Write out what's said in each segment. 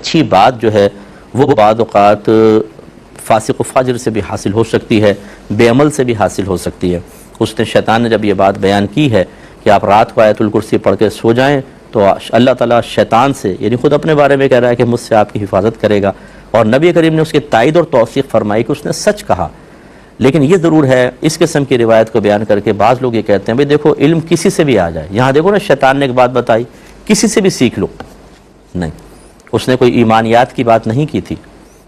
اچھی بات جو ہے وہ بعض اوقات فاسق و فاجر سے بھی حاصل ہو سکتی ہے، بے عمل سے بھی حاصل ہو سکتی ہے۔ اس نے شیطان نے جب یہ بات بیان کی ہے کہ آپ رات کو آیت الکرسی پڑھ کے سو جائیں تو اللہ تعالیٰ شیطان سے، یعنی خود اپنے بارے میں کہہ رہا ہے کہ مجھ سے آپ کی حفاظت کرے گا، اور نبی کریم نے اس کی تائید اور توثیق فرمائی کہ اس نے سچ کہا۔ لیکن یہ ضرور ہے اس قسم کی روایت کو بیان کر کے بعض لوگ یہ کہتے ہیں بھئی دیکھو علم کسی سے بھی آ جائے، یہاں دیکھو نا شیطان نے ایک بات بتائی کسی سے بھی سیکھ لو، نہیں، اس نے کوئی ایمانیات کی بات نہیں کی تھی۔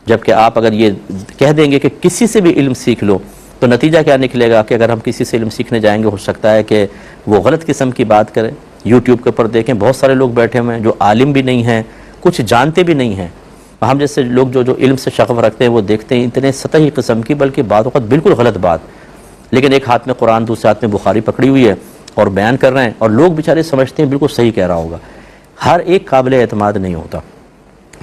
جبکہ آپ اگر یہ کہہ دیں گے کہ کسی سے بھی علم سیکھ لو تو نتیجہ کیا نکلے گا کہ اگر ہم کسی سے علم سیکھنے جائیں گے ہو سکتا ہے کہ وہ غلط قسم کی بات کریں۔ یوٹیوب کے اوپر دیکھیں بہت سارے لوگ بیٹھے ہوئے ہیں جو عالم بھی نہیں ہیں، کچھ جانتے بھی نہیں ہیں۔ ہم جیسے لوگ جو علم سے شغف رکھتے ہیں وہ دیکھتے ہیں اتنے سطحی قسم کی، بلکہ بعض اوقات بالکل غلط بات، لیکن ایک ہاتھ میں قرآن دوسرے ہاتھ میں بخاری پکڑی ہوئی ہے اور بیان کر رہے ہیں، اور لوگ بیچارے سمجھتے ہیں بالکل صحیح کہہ رہا ہوگا۔ ہر ایک قابل اعتماد نہیں ہوتا۔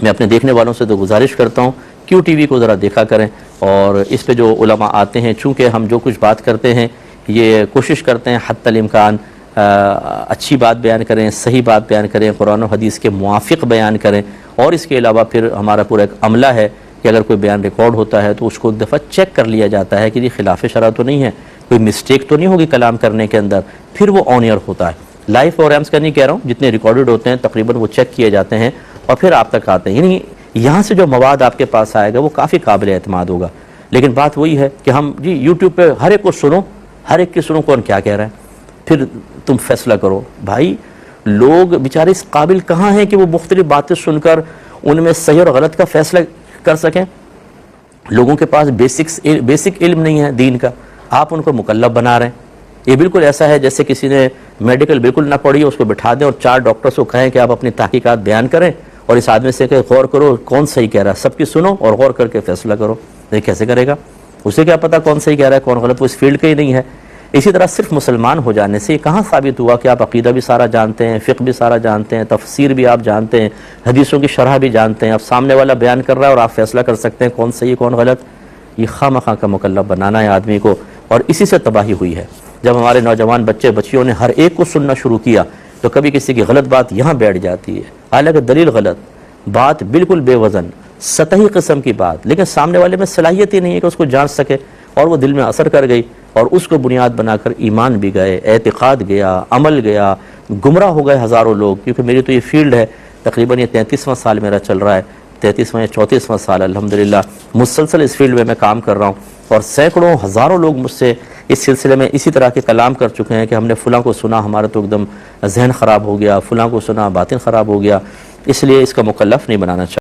میں اپنے دیکھنے والوں سے تو گزارش کرتا ہوں کیو ٹی وی کو ذرا دیکھا کریں، اور اس پہ جو علماء آتے ہیں چونکہ ہم جو کچھ بات کرتے ہیں یہ کوشش کرتے ہیں حتی الامکان اچھی بات بیان کریں، صحیح بات بیان کریں، قرآن و حدیث کے موافق بیان کریں، اور اس کے علاوہ پھر ہمارا پورا ایک عملہ ہے کہ اگر کوئی بیان ریکارڈ ہوتا ہے تو اس کو ایک دفعہ چیک کر لیا جاتا ہے کہ یہ خلاف شرع تو نہیں ہے، کوئی مسٹیک تو نہیں ہوگی کلام کرنے کے اندر، پھر وہ آن ایئر ہوتا ہے۔ لائیو پروگرامز کا نہیں کہہ رہا ہوں، جتنے ریکارڈڈ ہوتے ہیں تقریباً وہ چیک کیے جاتے ہیں اور پھر آپ تک آتے ہیں، یعنی یہاں سے جو مواد آپ کے پاس آئے گا وہ کافی قابل اعتماد ہوگا۔ لیکن بات وہی ہے کہ ہم جی یوٹیوب پہ ہر ایک کو سنو، ہر ایک کی سنو کون کیا کہہ رہا ہے، پھر تم فیصلہ کرو۔ بھائی لوگ بیچارے اس قابل کہاں ہیں کہ وہ مختلف باتیں سن کر ان میں صحیح اور غلط کا فیصلہ کر سکیں؟ لوگوں کے پاس بیسک علم نہیں ہے دین کا، آپ ان کو مکلف بنا رہے ہیں۔ یہ بالکل ایسا ہے جیسے کسی نے میڈیکل بالکل نہ پڑھی اس کو بٹھا دیں اور 4 ڈاکٹرز کو کہیں کہ آپ اپنی تحقیقات بیان کریں اور اس آدمی سے کہ غور کرو کون صحیح کہہ رہا ہے، سب کی سنو اور غور کر کے فیصلہ کرو۔ یہ کیسے کرے گا؟ اسے کیا پتا کون صحیح کہہ رہا ہے کون غلط، وہ اس فیلڈ کا ہی نہیں ہے۔ اسی طرح صرف مسلمان ہو جانے سے یہ کہاں ثابت ہوا کہ آپ عقیدہ بھی سارا جانتے ہیں، فقہ بھی سارا جانتے ہیں، تفسیر بھی آپ جانتے ہیں، حدیثوں کی شرح بھی جانتے ہیں۔ اب سامنے والا بیان کر رہا ہے اور آپ فیصلہ کر سکتے ہیں کون صحیح کون غلط؟ یہ خواہ کا مکلف بنانا ہے آدمی کو، اور اسی سے تباہی ہوئی ہے۔ جب ہمارے نوجوان بچے بچیوں نے ہر ایک کو سننا شروع کیا تو کبھی کسی کی غلط بات یہاں بیٹھ جاتی ہے، حالانکہ دلیل غلط، بات بالکل بے وزن، سطحی قسم کی بات، لیکن سامنے والے میں صلاحیت ہی نہیں ہے کہ اس کو جان سکے، اور وہ دل میں اثر کر گئی اور اس کو بنیاد بنا کر ایمان بھی گئے، اعتقاد گیا، عمل گیا، گمراہ ہو گئے ہزاروں لوگ۔ کیونکہ میری تو یہ فیلڈ ہے، تقریباً یہ 33واں سال میرا چل رہا ہے، 33واں یا 34واں سال الحمدللہ مسلسل اس فیلڈ میں میں کام کر رہا ہوں، اور سینکڑوں ہزاروں لوگ مجھ سے اس سلسلے میں اسی طرح کے کلام کر چکے ہیں کہ ہم نے فلاں کو سنا ہمارا تو ایک دم ذہن خراب ہو گیا، فلاں کو سنا باطن خراب ہو گیا۔ اس لیے اس کا مکلف نہیں بنانا چاہیے۔